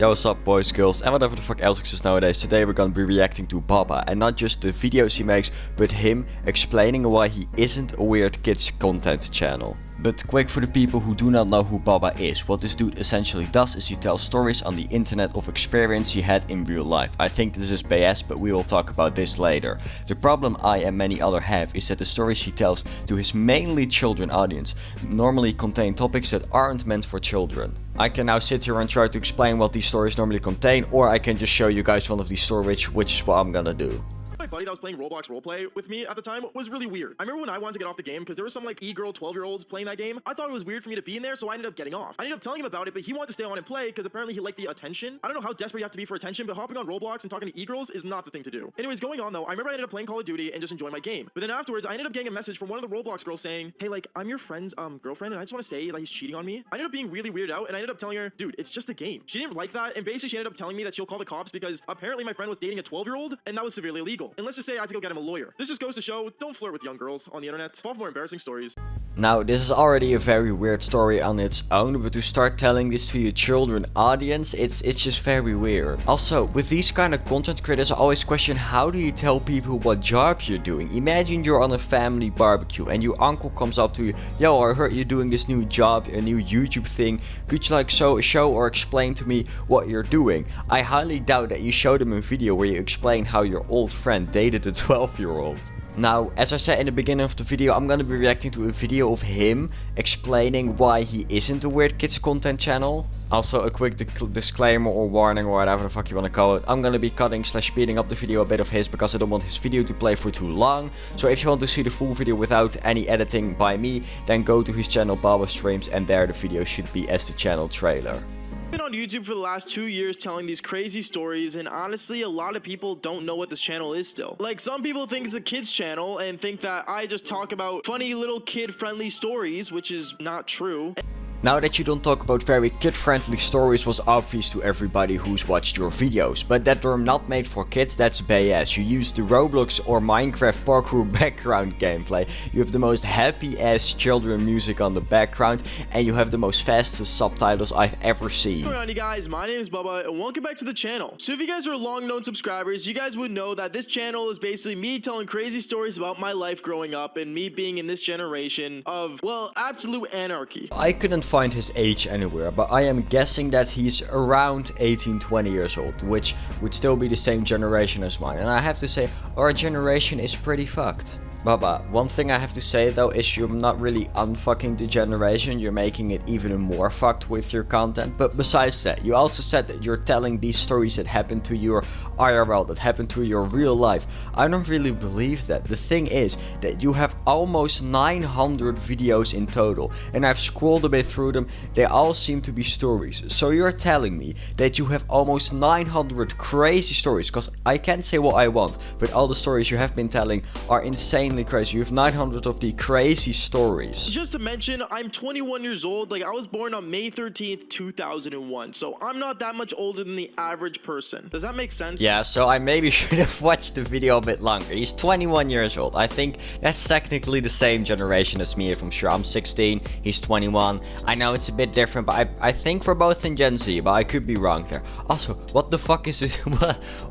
Yo, what's up boys, girls, and whatever the fuck else exists nowadays. Today we're gonna be reacting to Baba, and not just the videos he makes, but him explaining why he isn't a weird kids content channel. But quick for the people who do not know who Baba is. What this dude essentially does is he tells stories on the internet of experience he had in real life. I think this is BS, but we will talk about this later. The problem I and many others have is that the stories he tells to his mainly children audience normally contain topics that aren't meant for children. I can now sit here and try to explain what these stories normally contain, or I can just show you guys one of these stories, which is what I'm gonna do. My buddy that was playing Roblox roleplay with me at the time was really weird. I remember when I wanted to get off the game because there was some like e-girl 12-year-olds playing that game. I thought it was weird for me to be in there, so I ended up getting off. I ended up telling him about it, but he wanted to stay on and play because apparently he liked the attention. I don't know how desperate you have to be for attention, but hopping on Roblox and talking to e-girls is not the thing to do. Anyways, going on though, I remember I ended up playing Call of Duty and just enjoying my game. But then afterwards, I ended up getting a message from one of the Roblox girls saying, hey, like, I'm your friend's girlfriend, and I just want to say that he's cheating on me. I ended up being really weirded out, and I ended up telling her, dude, it's just a game. She didn't like that, and basically she ended up telling me that she'll call the cops because apparently my friend was dating a 12-year-old, and that was severely illegal. And let's just say I had to go get him a lawyer. This just goes to show, don't flirt with young girls on the internet. Far more embarrassing stories. Now, this is already a very weird story on its own, but to start telling this to your children audience, it's just very weird. Also, with these kind of content creators, I always question, how do you tell people what job you're doing? Imagine you're on a family barbecue and your uncle comes up to you, yo, I heard you're doing this new job, a new YouTube thing. Could you like show or explain to me what you're doing? I highly doubt that you showed them a video where you explain how your old friend dated a 12-year-old. Now, as I said in the beginning of the video, I'm gonna be reacting to a video of him explaining why he isn't a weird kids content channel. Also, a quick disclaimer or warning or whatever the fuck you wanna call it. I'm gonna be cutting / speeding up the video a bit of his because I don't want his video to play for too long. So if you want to see the full video without any editing by me, then go to his channel Baba Streams, and there the video should be as the channel trailer. Been on YouTube for the last 2 years telling these crazy stories, and honestly a lot of people don't know what this channel is still. Like, some people think it's a kids channel and think that I just talk about funny little kid friendly stories, which is not true. Now that you don't talk about very kid-friendly stories was obvious to everybody who's watched your videos, but that they're not made for kids, that's BS. You use the Roblox or Minecraft parkour background gameplay, you have the most happy-ass children music on the background, and you have the most fastest subtitles I've ever seen. What's going on, you guys? My name is Bubba, and welcome back to the channel. So if you guys are long-known subscribers, you guys would know that this channel is basically me telling crazy stories about my life growing up and me being in this generation of, well, absolute anarchy. I couldn't find his age anywhere, but I am guessing that he's around 18-20 years old, which would still be the same generation as mine, and I have to say, our generation is pretty fucked. Baba, one thing I have to say though is you're not really unfucking the generation, you're making it even more fucked with your content. But besides that, you also said that you're telling these stories that happened to your IRL, that happened to your real life. I don't really believe that. The thing is that you have almost 900 videos in total, and I've scrolled a bit through them, they all seem to be stories. So you're telling me that you have almost 900 crazy stories, because I can't say what I want, but all the stories you have been telling are insane. Crazy. You have 900 of the crazy stories. Just to mention, I'm 21 years old. Like, I was born on May 13th, 2001. So I'm not that much older than the average person. Does that make sense? Yeah, so I maybe should have watched the video a bit longer. He's 21 years old. I think that's technically the same generation as me, if I'm sure. I'm 16, he's 21. I know it's a bit different, but I think we're both in Gen Z, but I could be wrong there. Also, what the fuck is it?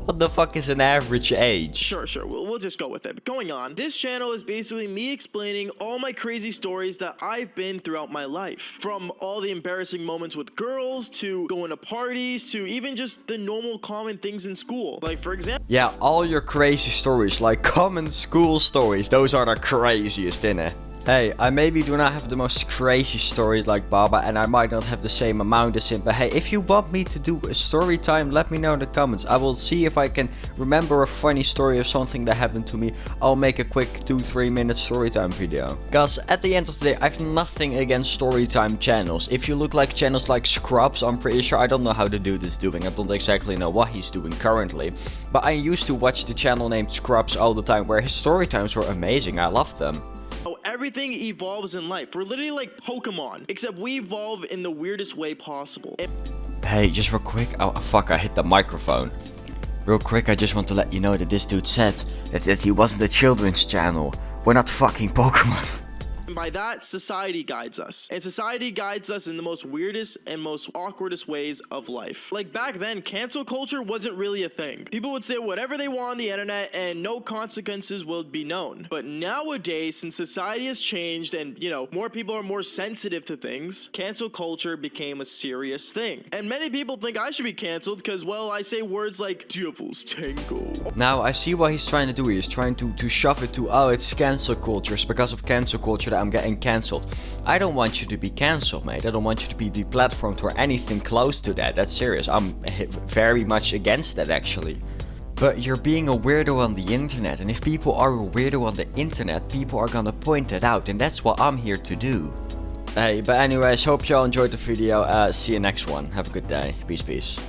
What the fuck is an average age? Sure. We'll just go with it. But going on, this channel is basically me explaining all my crazy stories that I've been throughout my life. From all the embarrassing moments with girls, to going to parties, to even just the normal common things in school. Like, for example... Yeah, all your crazy stories, like common school stories, those are the craziest, innit? Hey, I maybe do not have the most crazy stories like Baba, and I might not have the same amount as him, but hey, if you want me to do a story time, let me know in the comments. I will see if I can remember a funny story of something that happened to me. I'll make a quick 2-3 minute story time video. Cause at the end of the day, I have nothing against story time channels. If you look like channels like Scrubs, I'm pretty sure, I don't know how the dude is doing, I don't exactly know what he's doing currently, but I used to watch the channel named Scrubs all the time, where his story times were amazing, I loved them. Oh, everything evolves in life. We're literally like Pokemon, except we evolve in the weirdest way possible. Hey, just real quick. Oh, fuck, I hit the microphone. Real quick, I just want to let you know that this dude said that he wasn't a children's channel. We're not fucking Pokemon. And by that, society guides us. And society guides us in the most weirdest and most awkwardest ways of life. Like back then, cancel culture wasn't really a thing. People would say whatever they want on the internet and no consequences will be known. But nowadays, since society has changed and, more people are more sensitive to things, cancel culture became a serious thing. And many people think I should be canceled because, well, I say words like devil's tango. Now, I see what he's trying to do here. He's trying to shove it to, oh, it's cancel culture. It's because of cancel culture that I'm getting cancelled. I don't want you to be cancelled, mate. I don't want you to be deplatformed or anything close to that. That's serious. I'm very much against that, actually. But you're being a weirdo on the internet, and if people are a weirdo on the internet, people are gonna point it out, and that's what I'm here to do. Hey, but anyways, hope y'all enjoyed the video. See you next one. Have a good day. Peace, peace.